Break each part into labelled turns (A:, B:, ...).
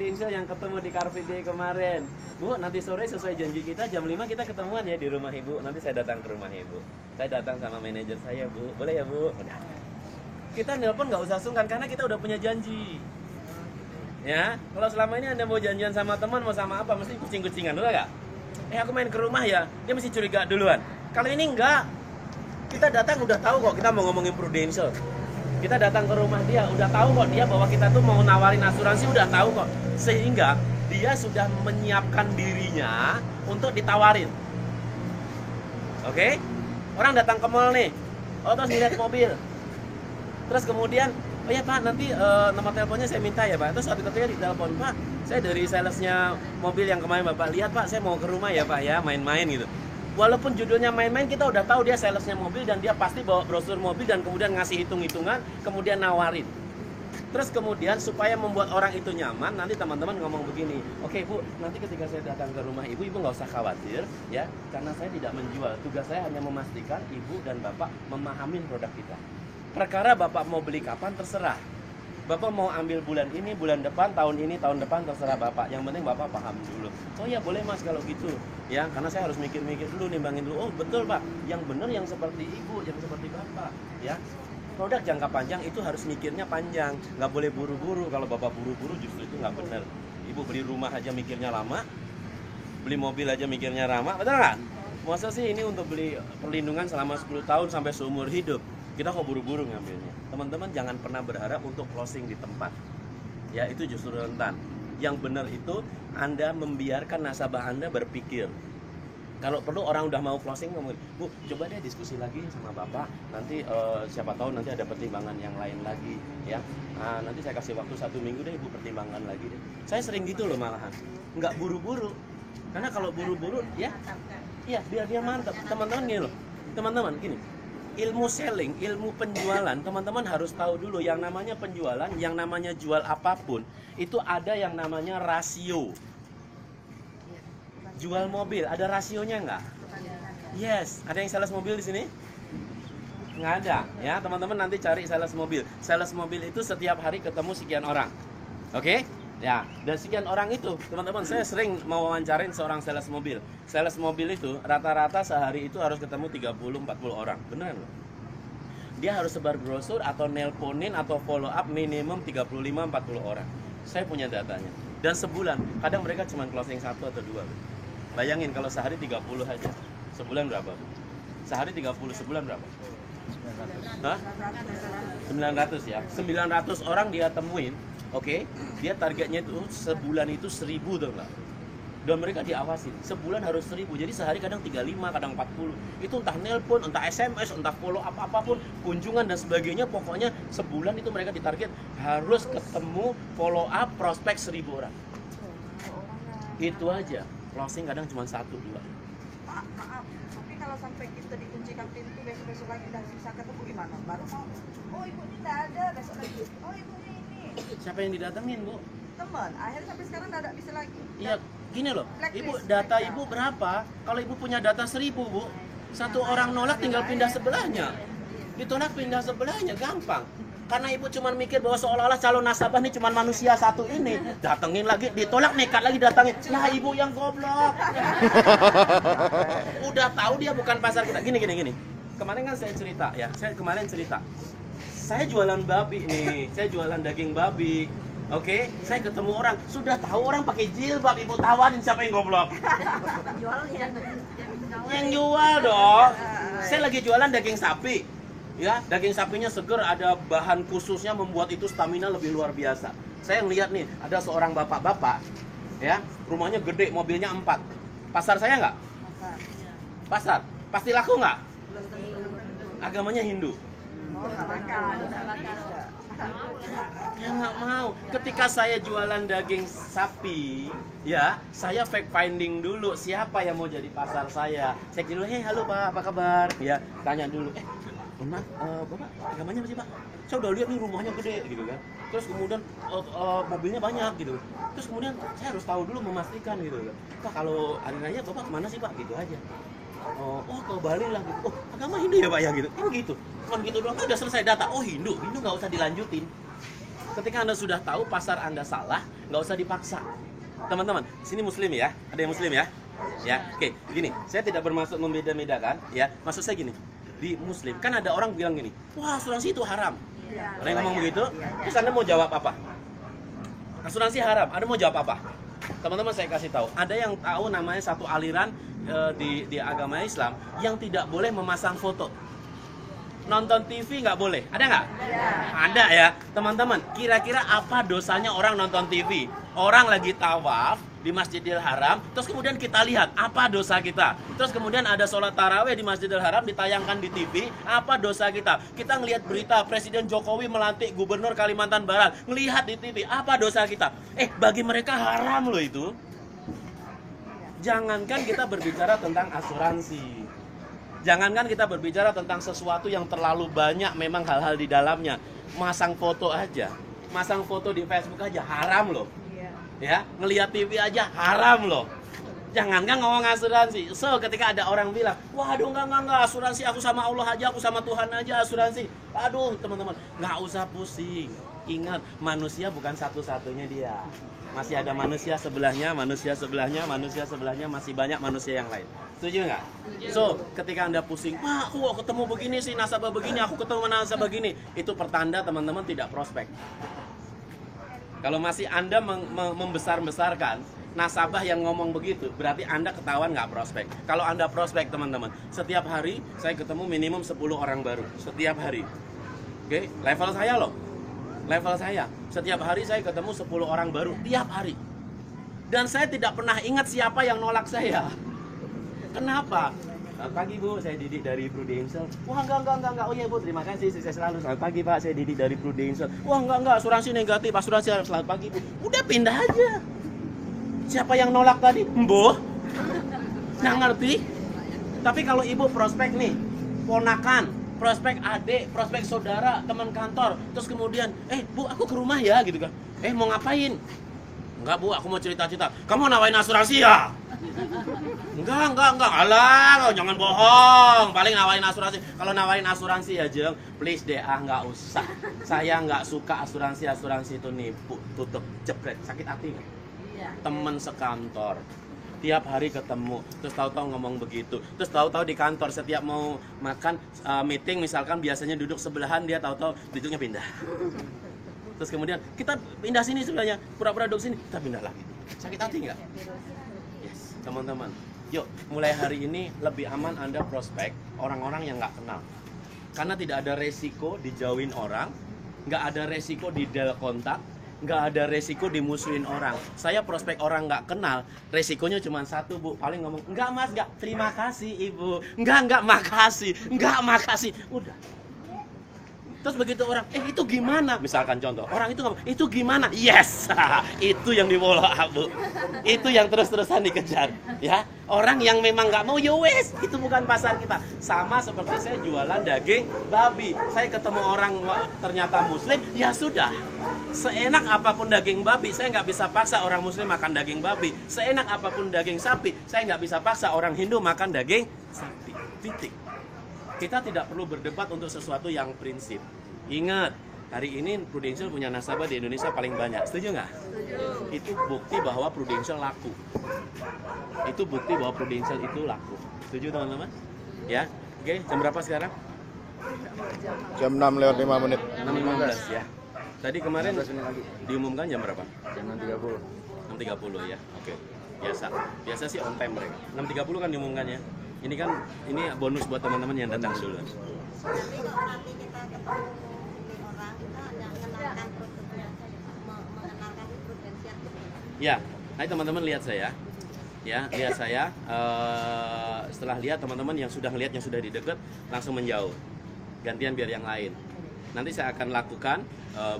A: Prudential yang ketemu di Car Free Day kemarin. Bu, nanti sore sesuai janji kita jam 5 kita ketemuan ya di rumah Ibu. Nanti saya datang ke rumah Ibu. Saya datang sama manajer saya, Bu. Boleh ya, Bu? Udah. Kita nelpon nggak usah sungkan karena kita udah punya janji. Ya, kalau selama ini Anda mau janjian sama teman, mau sama apa, mesti kucing-kucingan, betul nggak? Aku main ke rumah ya, dia mesti curiga duluan. Kalau ini enggak, kita datang udah tahu kok kita mau ngomongin Prudential. Kita datang ke rumah dia, udah tahu kok dia bahwa kita tuh mau nawarin asuransi, udah tahu kok. Sehingga dia sudah menyiapkan dirinya untuk ditawarin. Oke? Orang datang ke mall nih, terus ngeliat mobil. Terus kemudian, oh ya Pak, nanti nomor teleponnya saya minta ya Pak. Terus waktu ketika ditelepon, Pak, saya dari salesnya mobil yang kemarin Bapak lihat Pak, saya mau ke rumah ya Pak ya, main-main gitu. Walaupun judulnya main-main, kita udah tahu dia salesnya mobil dan dia pasti bawa brosur mobil dan kemudian ngasih hitung-hitungan, kemudian nawarin. Terus kemudian supaya membuat orang itu nyaman, nanti teman-teman ngomong begini, oke Bu, nanti ketika saya datang ke rumah Ibu, Ibu nggak usah khawatir ya, karena saya tidak menjual. Tugas saya hanya memastikan Ibu dan Bapak memahami produk kita. Perkara Bapak mau beli kapan terserah. Bapak mau ambil bulan ini, bulan depan, tahun ini, tahun depan, terserah Bapak. Yang penting Bapak paham dulu. Oh ya boleh Mas kalau gitu. Ya, karena saya harus mikir-mikir dulu, nimbangin dulu. Oh betul Pak, yang benar yang seperti Ibu, yang seperti Bapak. Ya, produk jangka panjang itu harus mikirnya panjang. Nggak boleh buru-buru. Kalau Bapak buru-buru justru itu nggak benar. Ibu beli rumah aja mikirnya lama, beli mobil aja mikirnya lama, betul nggak? Masa sih ini untuk beli perlindungan selama 10 tahun sampai seumur hidup. Kita kok buru-buru ngambilnya. Teman-teman jangan pernah berharap untuk closing di tempat. Ya, itu justru rentan. Yang benar itu Anda membiarkan nasabah Anda berpikir. Kalau perlu orang udah mau closing ngomong, Bu, coba deh diskusi lagi sama Bapak. Nanti siapa tahu nanti ada pertimbangan yang lain lagi, ya. Nanti saya kasih waktu 1 minggu deh, Ibu pertimbangkan lagi deh. Saya sering gitu loh malahan. Nggak buru-buru. Karena kalau buru-buru, ya, biar dia mantap. Teman-teman gini loh. Teman-teman gini. Ilmu selling, ilmu penjualan, teman-teman harus tahu dulu yang namanya penjualan, yang namanya jual apapun, itu ada yang namanya rasio. Jual mobil, ada rasionya nggak? Yes, ada yang sales mobil di sini? Nggak ada, ya teman-teman nanti cari sales mobil. Sales mobil itu setiap hari ketemu sekian orang, oke? Ya, dan sekian orang itu, teman-teman, saya sering mau wawancarin seorang sales mobil. Sales mobil itu rata-rata sehari itu harus ketemu 30-40 orang. Beneran loh. Dia harus sebar brosur atau nelponin atau follow up minimum 35-40 orang. Saya punya datanya. Dan sebulan, kadang mereka cuma closing 1 atau 2. Bayangin kalau sehari 30 aja. Sebulan berapa? Sehari 30, sebulan berapa? 900. Hah? 900 ya. 900 orang dia temuin. Oke, dia targetnya itu sebulan itu 1000 tuh enggak. Dan mereka diawasin, sebulan harus 1000. Jadi sehari kadang 35, kadang 40. Itu entah nelpon, entah SMS, entah follow up apapun, kunjungan dan sebagainya. Pokoknya sebulan itu mereka ditarget harus ketemu follow up prospek 1000 orang. Itu aja. Closing kadang cuma 1-2.
B: Maaf, tapi kalau sampai kita dikuncikan pintu besok-besok lagi udah bisa ketemu gimana? Baru mau, oh ibu ini nggak ada, besok lagi, oh ibu ini.
A: Siapa yang didatengin, Bu?
B: Teman, akhirnya sampai sekarang nggak bisa lagi.
A: Iya, gini loh,
B: Blacklist
A: Ibu, data
B: mereka.
A: Ibu berapa? Kalau Ibu punya data 1000, Bu, satu orang nolak tinggal pindah sebelahnya. Ditolak pindah sebelahnya, gampang. Karena Ibu cuma mikir bahwa seolah-olah calon nasabah nih cuma manusia satu ini. Datengin lagi, ditolak, nekat lagi datangin. Lah Ibu yang goblok. Udah tahu dia bukan pasar kita. Gini. Kemarin kan saya cerita ya, saya jualan babi nih, saya jualan daging babi. Oke, saya ketemu orang, sudah tahu orang pakai jilbab, Ibu tawarin siapa yang goblok? Yang jual dong. Saya lagi jualan daging sapi. Ya, daging sapinya seger, ada bahan khususnya membuat itu stamina lebih luar biasa. Saya ngeliat nih, ada seorang bapak-bapak, ya, rumahnya gede, mobilnya 4. Pasar saya nggak? Pasar. Pasti laku nggak? Agamanya Hindu. Ya nggak mau. Ketika saya jualan daging sapi, ya, saya fact finding dulu siapa yang mau jadi pasar saya. Cek dulu, halo Pak, apa kabar? Ya, tanya dulu, Bapak, agamanya apa sih Pak? Saya udah lihat nih rumahnya gede gitu kan. Terus kemudian mobilnya banyak gitu. Terus kemudian saya harus tahu dulu memastikan gitu kan. Pak, kalau hari raya Bapak kemana sih Pak? Gitu aja. Ke Bali lah gitu. Oh, agama Hindu ya Pak ya gitu. Kan gitu. Cuman gitu doang, udah selesai data. Oh, Hindu nggak usah dilanjutin. Ketika Anda sudah tahu pasar Anda salah, nggak usah dipaksa. Teman-teman, sini muslim ya? Ada yang muslim ya? Ya, oke, gini, saya tidak bermaksud membeda-bedakan, ya. Maksud saya gini, di muslim kan ada orang bilang gini, wah asuransi itu haram. Ada yang ngomong begitu, terus Anda mau jawab apa? Asuransi haram, Anda mau jawab apa? Teman-teman saya kasih tahu, ada yang tahu namanya satu aliran di agama Islam yang tidak boleh memasang foto. Nonton TV nggak boleh, ada nggak? Ada ya, teman-teman. Kira-kira apa dosanya orang nonton TV? Orang lagi tawaf di Masjidil Haram, terus kemudian kita lihat apa dosa kita. Terus kemudian ada sholat taraweh di Masjidil Haram ditayangkan di TV, apa dosa kita? Kita ngelihat berita Presiden Jokowi melantik Gubernur Kalimantan Barat, ngelihat di TV, apa dosa kita? Bagi mereka haram loh itu. Jangankan kita berbicara tentang asuransi. Jangankan kita berbicara tentang sesuatu yang terlalu banyak memang hal-hal di dalamnya. Masang foto aja. Masang foto di Facebook aja haram loh. Ya, ngelihat TV aja haram loh. Jangankan ngomong asuransi. So, ketika ada orang bilang, waduh enggak, asuransi aku sama Allah aja, aku sama Tuhan aja asuransi. Aduh, teman-teman, nggak usah pusing. Ingat, manusia bukan satu-satunya dia. Masih ada manusia sebelahnya, manusia sebelahnya, manusia sebelahnya, masih banyak manusia yang lain. Setuju nggak? So, ketika Anda pusing, Pak, aku ketemu begini sih, nasabah begini, aku ketemu nasabah begini. Itu pertanda teman-teman tidak prospek. Kalau masih Anda membesar-besarkan nasabah yang ngomong begitu, berarti Anda ketahuan nggak prospek. Kalau Anda prospek, teman-teman, setiap hari saya ketemu minimum 10 orang baru. Setiap hari. Oke, level saya loh. Level saya. Setiap hari saya ketemu 10 orang baru. Tiap hari. Dan saya tidak pernah ingat siapa yang nolak saya. Kenapa? Selamat pagi Bu, saya Didik dari Prudential. Wah enggak. Oh iya Bu, terima kasih, sukses selalu. Selamat pagi Pak, saya Didik dari Prudential. Wah enggak, asuransi negatif, asuransi. Selamat pagi Bu. Udah pindah aja. Siapa yang nolak tadi? Bu? Nggak ngerti. Tapi kalau Ibu prospek nih, ponakan, prospek adik, prospek saudara, teman kantor, terus kemudian, Bu, aku ke rumah ya, gitu kan. Mau ngapain? Enggak Bu, aku mau cerita-cerita. Kamu nawain asuransi ya? Enggak. Alah, jangan bohong. Paling nawain asuransi. Kalau nawain asuransi ya, Jeng, please deh, nggak usah. Saya nggak suka asuransi itu nipu, tutup, jepret, sakit hati nggak? Temen sekantor. Tiap hari ketemu, terus tahu-tahu ngomong begitu. Terus tahu-tahu di kantor setiap mau makan meeting misalkan biasanya duduk sebelahan, dia tahu-tahu duduknya pindah. Terus kemudian kita pindah sini sebelahnya, pura-pura duduk sini, kita pindah lagi. Sakit hati nggak? Yes, teman-teman. Yuk, mulai hari ini lebih aman Anda prospek orang-orang yang nggak kenal. Karena tidak ada resiko dijauhin orang, nggak ada resiko di dial kontak, nggak ada resiko dimusuhin orang. Saya prospek orang nggak kenal, resikonya cuma satu Bu, paling ngomong, enggak Mas, enggak, terima kasih Ibu, enggak makasih, udah. Terus begitu orang, itu gimana? Misalkan contoh, orang itu ngomong, itu gimana? Yes, itu yang di follow up Bu, itu yang terus-terusan dikejar, ya. Orang yang memang nggak mau, wes, itu bukan pasar kita. Sama seperti saya jualan daging babi, saya ketemu orang ternyata muslim, ya sudah. Seenak apapun daging babi, saya nggak bisa paksa orang muslim makan daging babi. Seenak apapun daging sapi, saya nggak bisa paksa orang Hindu makan daging sapi. Titik. Kita tidak perlu berdebat untuk sesuatu yang prinsip. Ingat, hari ini Prudential punya nasabah di Indonesia paling banyak. Setuju nggak? Itu bukti bahwa Prudential laku. Itu bukti bahwa Prudential itu laku. Setuju teman-teman? Ya, oke. Jam berapa sekarang?
C: Jam 6:05.
A: 6.15 ya. Tadi kemarin diumumkan jam berapa?
C: Jam 6:30.
A: 6.30 ya. Oke. Biasa sih on time mereka. 6.30 kan diumumkannya. Ini kan bonus buat teman-teman yang datang dulu.
D: Tapi kalau nanti kita ketemu orang, kita mengenalkan produknya saja, mengenalkan Prudential.
A: Ya, hai teman-teman, lihat saya. Ya, lihat saya. Setelah lihat teman-teman yang sudah lihat, yang sudah di dekat, langsung menjauh. Gantian biar yang lain. Nanti saya akan lakukan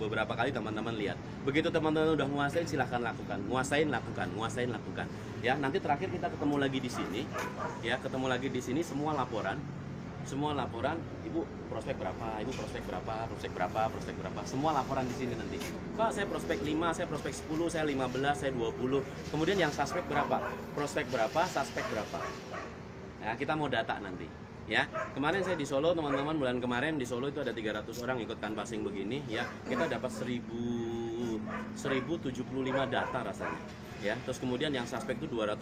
A: beberapa kali teman-teman lihat. Begitu teman-teman udah nguasain, silahkan lakukan. Nguasain, lakukan. Ya, nanti terakhir kita ketemu lagi di sini. Ya, ketemu lagi di sini semua laporan. Ibu prospek berapa, semua laporan di sini nanti. Pak, saya prospek 5, saya prospek 10, saya 15, saya 20. Kemudian yang suspek berapa? Prospek berapa, suspek berapa? Ya, kita mau data nanti. Ya, kemarin saya di Solo, teman-teman, bulan kemarin di Solo itu ada 300 orang ikut canvassing begini, ya. Kita dapat 1.000 1075 data rasanya. Ya, terus kemudian yang suspek itu 200